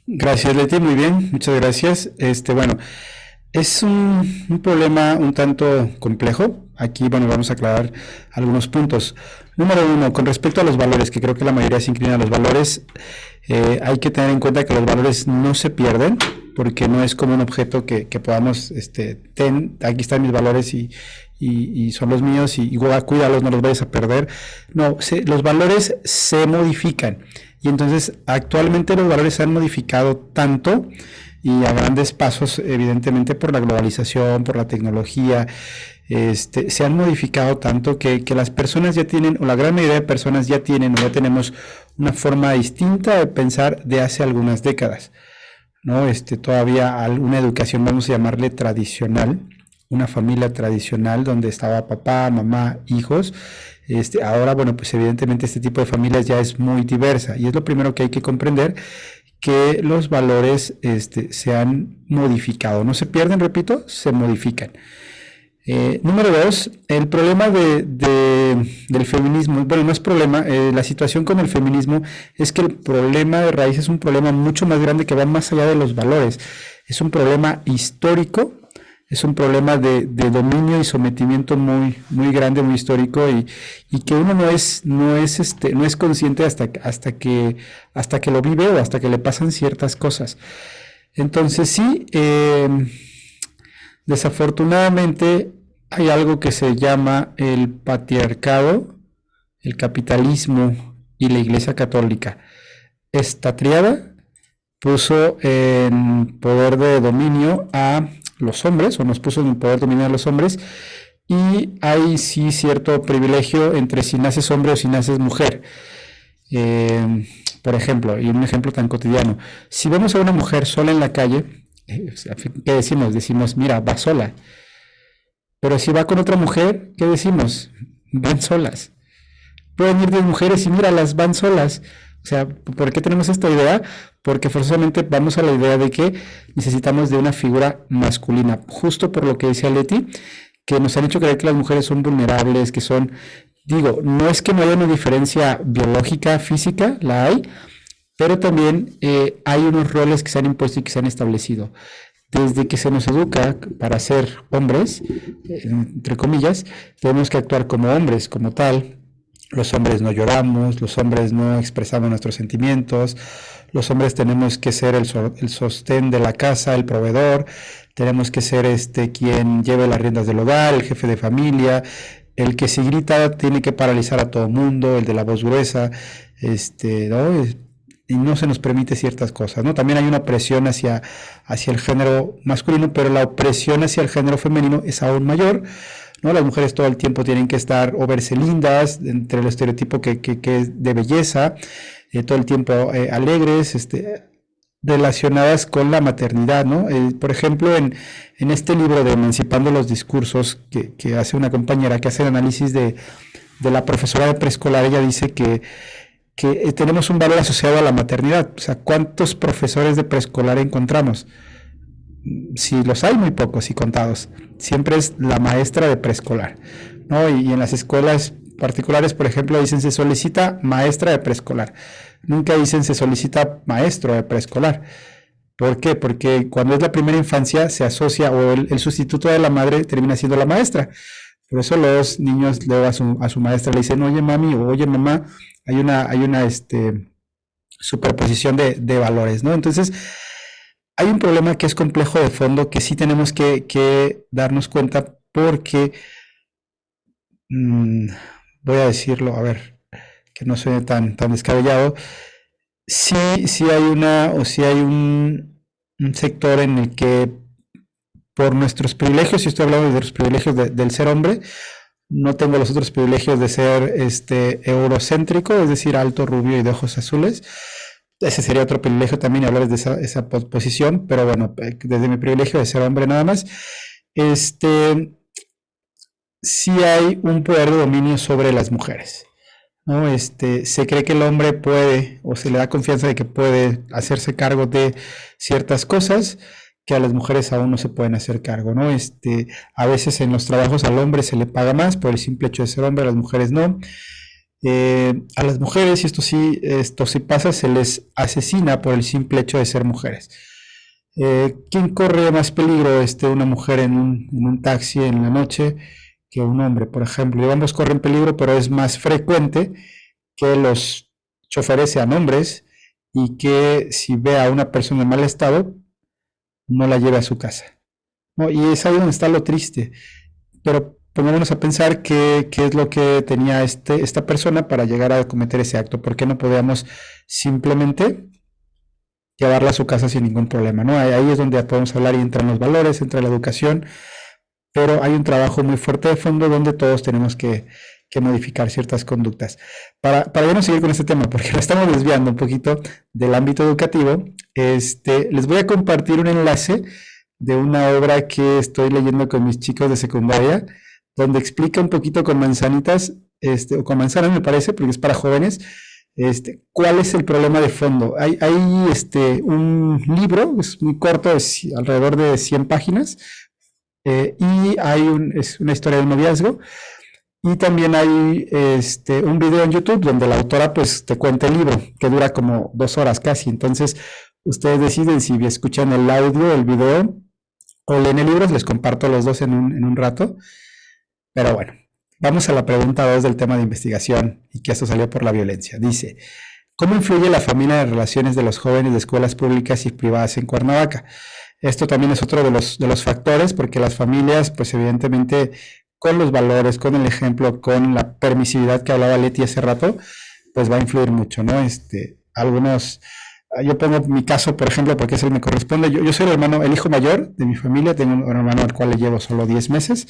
Gracias, Leti, muy bien, muchas gracias. Bueno, es un problema un tanto complejo. Aquí, bueno, vamos a aclarar algunos puntos. Número uno, con respecto a los valores, que creo que la mayoría se inclina a los valores, hay que tener en cuenta que los valores no se pierden, porque no es como un objeto que podamos, aquí están mis valores y son los míos y cuídalos, no los vayas a perder. No, los valores se modifican. Y entonces actualmente los valores se han modificado tanto y a grandes pasos, evidentemente por la globalización, por la tecnología, se han modificado tanto que las personas ya tienen, o la gran mayoría de personas ya tienen, o ya tenemos una forma distinta de pensar de hace algunas décadas, ¿no? Todavía una educación, vamos a llamarle tradicional, una familia tradicional donde estaba papá, mamá, hijos. Ahora, bueno, pues evidentemente este tipo de familias ya es muy diversa y es lo primero que hay que comprender, que los valores se han modificado, no se pierden, repito, se modifican. Número dos, el problema del feminismo, bueno, no es problema, la situación con el feminismo es que el problema de raíz es un problema mucho más grande que va más allá de los valores, es un problema histórico. Es un problema de dominio y sometimiento muy, muy grande, muy histórico y que uno no es consciente hasta que lo vive o hasta que le pasan ciertas cosas. Entonces sí, desafortunadamente hay algo que se llama el patriarcado, el capitalismo y la Iglesia Católica. Esta triada puso en poder de dominio a los hombres, o nos puso en poder dominar a los hombres, y hay sí cierto privilegio entre si naces hombre o si naces mujer. Por ejemplo, y un ejemplo tan cotidiano, si vemos a una mujer sola en la calle, ¿qué decimos? Decimos, mira, va sola. Pero si va con otra mujer, ¿qué decimos? Van solas. Pueden ir 10 mujeres y míralas, van solas. O sea, ¿por qué tenemos esta idea? Porque forzosamente vamos a la idea de que necesitamos de una figura masculina, justo por lo que decía Leti, que nos han hecho creer que las mujeres son vulnerables, que son, digo, no es que no haya una diferencia biológica, física, la hay, pero también hay unos roles que se han impuesto y que se han establecido. Desde que se nos educa para ser hombres, entre comillas, tenemos que actuar como hombres, como tal. Los hombres no lloramos, los hombres no expresamos nuestros sentimientos, los hombres tenemos que ser el sostén de la casa, el proveedor, tenemos que ser quien lleve las riendas del hogar, el jefe de familia, el que si grita tiene que paralizar a todo el mundo, el de la voz gruesa, ¿no? Y no se nos permite ciertas cosas, ¿no? También hay una opresión hacia el género masculino, pero la opresión hacia el género femenino es aún mayor, ¿no? Las mujeres todo el tiempo tienen que estar o verse lindas, entre el estereotipo que es de belleza, todo el tiempo alegres, relacionadas con la maternidad, ¿no? Por ejemplo, en este libro de Emancipando los Discursos, que hace una compañera que hace el análisis de la profesora de preescolar, ella dice que tenemos un valor asociado a la maternidad. O sea, ¿cuántos profesores de preescolar encontramos? Si los hay, muy pocos y contados. Siempre es la maestra de preescolar, ¿no? Y en las escuelas particulares, por ejemplo, dicen se solicita maestra de preescolar. Nunca dicen se solicita maestro de preescolar. ¿Por qué? Porque cuando es la primera infancia se asocia, o el sustituto de la madre termina siendo la maestra. Por eso los niños luego a su maestra le dicen, oye mami o oye mamá, hay una superposición de valores, ¿no? Entonces, hay un problema que es complejo de fondo que sí tenemos que darnos cuenta porque, voy a decirlo, a ver, que no suene tan descabellado, sí hay un sector en el que por nuestros privilegios, y estoy hablando de los privilegios del ser hombre, no tengo los otros privilegios de ser eurocéntrico, es decir, alto, rubio y de ojos azules, ese sería otro privilegio también hablar de esa posición, pero bueno, desde mi privilegio de ser hombre nada más, sí hay un poder de dominio sobre las mujeres, ¿no? Se cree que el hombre puede, o se le da confianza de que puede hacerse cargo de ciertas cosas que a las mujeres aún no se pueden hacer cargo, ¿no? A veces en los trabajos al hombre se le paga más por el simple hecho de ser hombre, a las mujeres no. A las mujeres, y esto sí pasa, se les asesina por el simple hecho de ser mujeres. ¿Quién corre más peligro, una mujer en un taxi en la noche que un hombre, por ejemplo? Y ambos corren peligro, pero es más frecuente que los choferes sean hombres y que si ve a una persona en mal estado, no la lleve a su casa, ¿no? Y es ahí donde está lo triste. Pero pongámonos a pensar qué es lo que tenía esta persona para llegar a cometer ese acto. ¿Por qué no podíamos simplemente llevarla a su casa sin ningún problema, ¿no? Ahí es donde podemos hablar y entran los valores, entra la educación, pero hay un trabajo muy fuerte de fondo donde todos tenemos que modificar ciertas conductas. Para ya no seguir con este tema, porque lo estamos desviando un poquito del ámbito educativo, les voy a compartir un enlace de una obra que estoy leyendo con mis chicos de secundaria, donde explica un poquito con manzanitas, o con manzanas me parece, porque es para jóvenes, cuál es el problema de fondo. Hay un libro, es muy corto, es alrededor de 100 páginas, y es una historia de un noviazgo, y también hay un video en YouTube donde la autora pues te cuenta el libro, que dura como 2 horas casi. Entonces ustedes deciden si escuchan el audio, el video o leen el libro. Les comparto los dos en un rato, pero bueno, vamos a la pregunta 2 del tema de investigación, y que esto salió por la violencia. Dice: ¿cómo influye la familia en las relaciones de los jóvenes de escuelas públicas y privadas en Cuernavaca? Esto también es otro de los factores, porque las familias, pues evidentemente, con los valores, con el ejemplo, con la permisividad que hablaba Leti hace rato, pues va a influir mucho, ¿no? Yo pongo mi caso, por ejemplo, porque es el que me corresponde. Yo soy el hijo mayor de mi familia, tengo un hermano al cual le llevo solo 10 meses.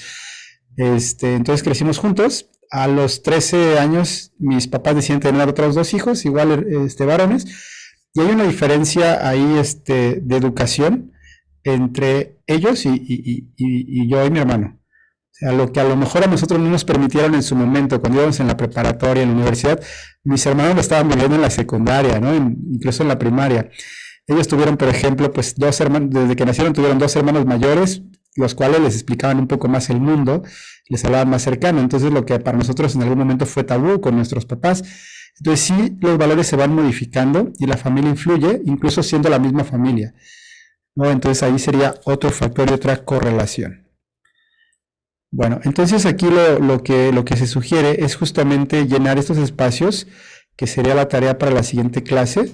Entonces crecimos juntos. A los 13 años, mis papás deciden tener otros 2 hijos, igual varones, y hay una diferencia ahí de educación entre ellos y yo y mi hermano. O sea, lo que a lo mejor a nosotros no nos permitieron en su momento, cuando íbamos en la preparatoria, en la universidad, mis hermanos lo estaban viviendo en la secundaria, ¿no? Incluso en la primaria. Ellos tuvieron, por ejemplo, pues 2 hermanos, desde que nacieron tuvieron 2 hermanos mayores, los cuales les explicaban un poco más el mundo, les hablaban más cercano. Entonces, lo que para nosotros en algún momento fue tabú con nuestros papás. Entonces, sí, los valores se van modificando y la familia influye, incluso siendo la misma familia, ¿no? Entonces, ahí sería otro factor y otra correlación. Bueno, entonces aquí lo que se sugiere es justamente llenar estos espacios, que sería la tarea para la siguiente clase.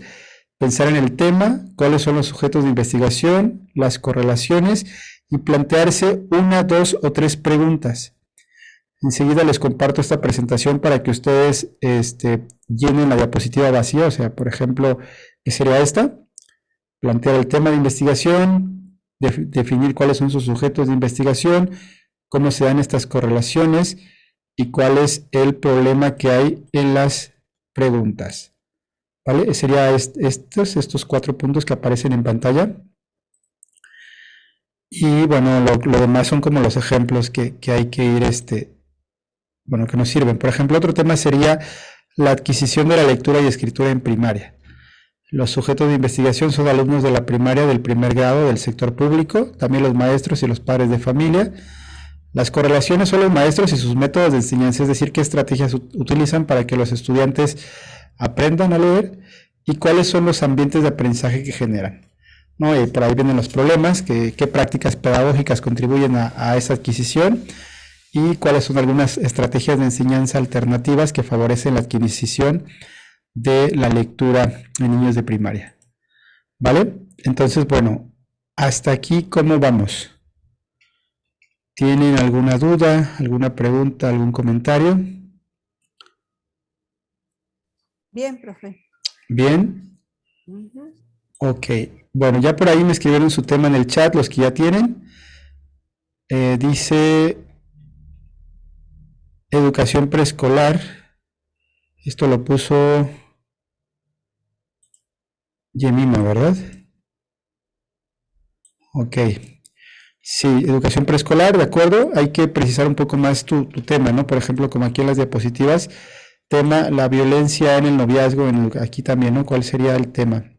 Pensar en el tema, cuáles son los sujetos de investigación, las correlaciones, y plantearse 1, 2 o 3 preguntas. Enseguida les comparto esta presentación para que ustedes llenen la diapositiva vacía. O sea, por ejemplo, ¿qué sería esta? Plantear el tema de investigación, definir cuáles son sus sujetos de investigación, cómo se dan estas correlaciones y cuál es el problema que hay en las preguntas. ¿Vale? Sería estos 4 puntos que aparecen en pantalla. Y bueno, lo demás son como los ejemplos que hay que ir, que nos sirven. Por ejemplo, otro tema sería la adquisición de la lectura y escritura en primaria. Los sujetos de investigación son alumnos de la primaria del primer grado del sector público, también los maestros y los padres de familia. Las correlaciones son los maestros y sus métodos de enseñanza, es decir, qué estrategias utilizan para que los estudiantes aprendan a leer y cuáles son los ambientes de aprendizaje que generan, ¿no? Y por ahí vienen los problemas, qué prácticas pedagógicas contribuyen a esa adquisición y cuáles son algunas estrategias de enseñanza alternativas que favorecen la adquisición de la lectura en niños de primaria. ¿Vale? Entonces, bueno, hasta aquí, ¿cómo vamos? ¿Tienen alguna duda, alguna pregunta, algún comentario? Bien, profe. Bien. Ok. Bueno, ya por ahí me escribieron su tema en el chat, los que ya tienen. Dice educación preescolar. Esto lo puso Yemima, ¿verdad? Ok. Sí, educación preescolar, de acuerdo. Hay que precisar un poco más tu tema, ¿no? Por ejemplo, como aquí en las diapositivas, tema la violencia en el noviazgo, aquí también, ¿no? ¿Cuál sería el tema?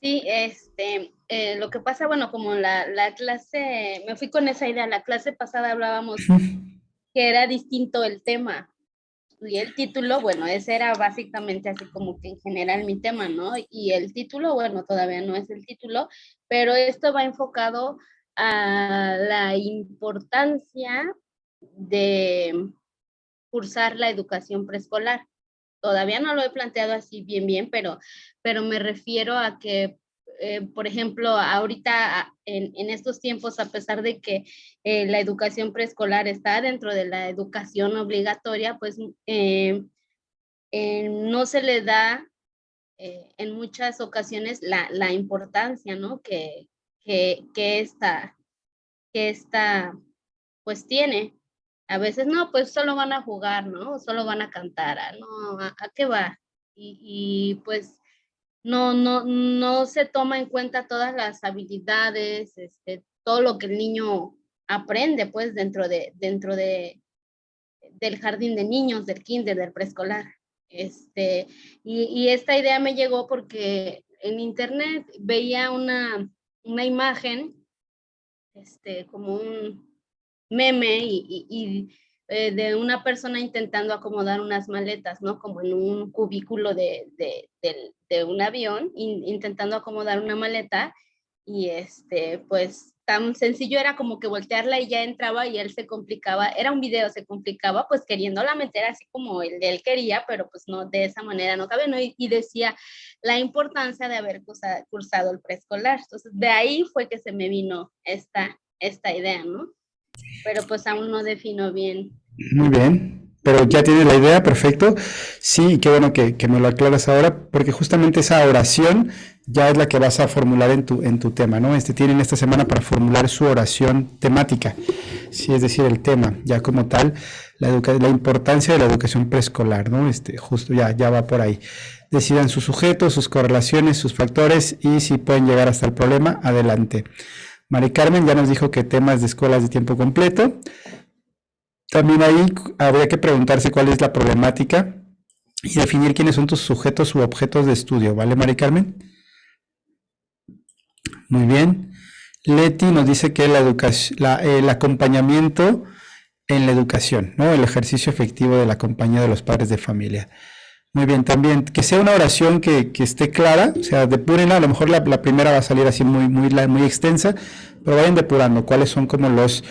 Sí, lo que pasa, bueno, como la clase, me fui con esa idea, la clase pasada hablábamos que era distinto el tema y el título, bueno, ese era básicamente así como que en general mi tema, ¿no? Y el título, bueno, todavía no es el título, pero esto va enfocado a la importancia de cursar la educación preescolar. Todavía no lo he planteado así bien, pero me refiero a que, por ejemplo, ahorita en estos tiempos, a pesar de que la educación preescolar está dentro de la educación obligatoria, pues no se le da en muchas ocasiones la importancia, ¿no? Que esta pues tiene. A veces no, pues solo van a jugar, ¿no? Solo van a cantar, no, ¿a qué va? Pues no se toma en cuenta todas las habilidades, todo lo que el niño aprende, pues, del jardín de niños, del kinder, del preescolar. Y esta idea me llegó porque en internet veía una imagen, como un meme de una persona intentando acomodar unas maletas, ¿no? Como en un cubículo de un avión, intentando acomodar una maleta y pues tan sencillo era como que voltearla y ya entraba y él se complicaba, era un video, se complicaba pues queriéndola meter así como él quería, pero pues no, de esa manera no cabe, ¿no? Y decía la importancia de haber cursado el preescolar. Entonces de ahí fue que se me vino esta idea, ¿no? Pero pues aún no defino bien. Muy bien, pero ya tienes la idea, perfecto. Sí, qué bueno que me lo aclaras ahora, porque justamente esa oración ya es la que vas a formular en tu tema, ¿no? Tienen esta semana para formular su oración temática, sí, es decir, el tema, ya como tal, la importancia de la educación preescolar, ¿no? Justo ya va por ahí. Decidan sus sujetos, sus correlaciones, sus factores y si pueden llegar hasta el problema, adelante. Mari Carmen ya nos dijo que temas de escuelas de tiempo completo. También ahí habría que preguntarse cuál es la problemática y definir quiénes son tus sujetos u objetos de estudio, ¿vale, Mari Carmen? Muy bien. Leti nos dice que el acompañamiento en la educación, ¿no? El ejercicio efectivo de la compañía de los padres de familia. Muy bien, también que sea una oración que esté clara, o sea, depurenla, a lo mejor la primera va a salir así muy extensa, pero vayan depurando cuáles son como las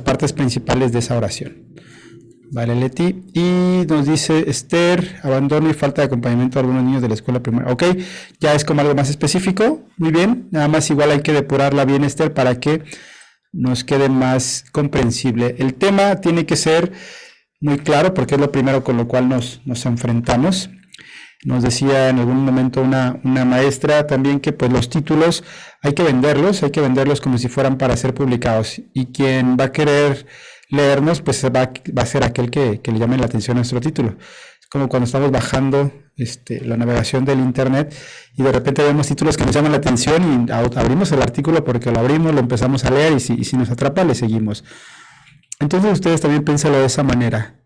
partes principales de esa oración. Vale, Leti. Y nos dice Esther, abandono y falta de acompañamiento a algunos niños de la escuela primaria. Ok, ya es como algo más específico. Muy bien, nada más igual hay que depurarla bien, Esther, para que nos quede más comprensible. El tema tiene que ser muy claro porque es lo primero con lo cual nos enfrentamos. Nos decía en algún momento una maestra también que pues los títulos hay que venderlos como si fueran para ser publicados. Y quien va a querer leernos, pues va a ser aquel que le llame la atención a nuestro título. Es como cuando estamos bajando la navegación del internet y de repente vemos títulos que nos llaman la atención y abrimos el artículo porque lo abrimos, lo empezamos a leer y si nos atrapa le seguimos. Entonces ustedes también piénsenlo de esa manera.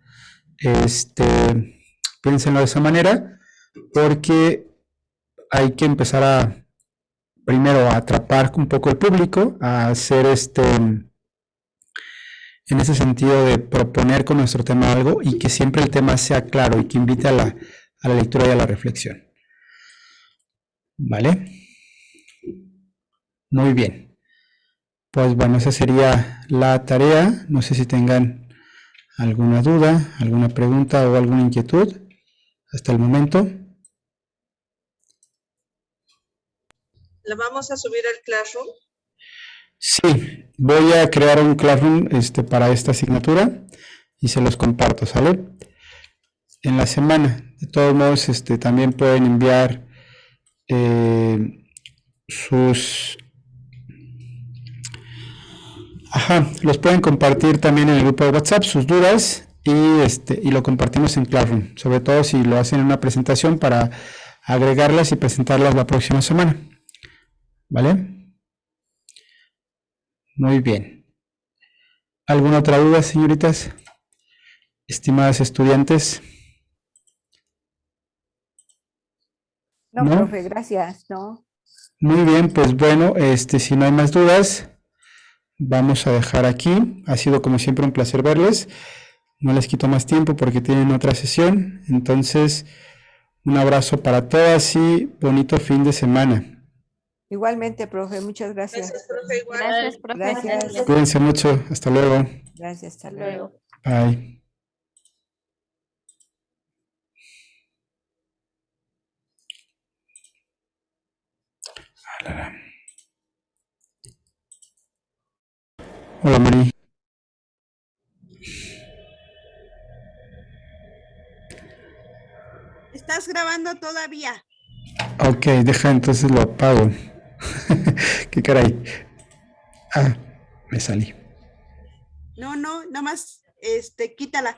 Piénsenlo de esa manera porque hay que empezar primero a atrapar un poco el público, a hacer en ese sentido de proponer con nuestro tema algo y que siempre el tema sea claro y que invite a la lectura y a la reflexión. ¿Vale? Muy bien. Pues bueno, esa sería la tarea. No sé si tengan alguna duda, alguna pregunta o alguna inquietud hasta el momento. ¿La vamos a subir al Classroom? Sí, voy a crear un Classroom para esta asignatura y se los comparto, ¿sale? En la semana. De todos modos, también pueden enviar los pueden compartir también en el grupo de WhatsApp, sus dudas, y lo compartimos en Classroom, sobre todo si lo hacen en una presentación para agregarlas y presentarlas la próxima semana. ¿Vale? Muy bien. ¿Alguna otra duda, señoritas? Estimadas estudiantes. No, ¿No? profe, gracias, ¿no? Muy bien, pues bueno, si no hay más dudas, vamos a dejar aquí. Ha sido como siempre un placer verles. No les quito más tiempo porque tienen otra sesión. Entonces, un abrazo para todas y bonito fin de semana. Igualmente, profe, muchas gracias. Gracias, profe, igual. Gracias, profe. Gracias. Cuídense mucho. Hasta luego. Gracias, hasta Hasta luego. luego. Bye. Hola, Mari. ¿Estás grabando todavía? Ok, deja, entonces lo apago. Qué caray. Ah, me salí. No, nada más quítala.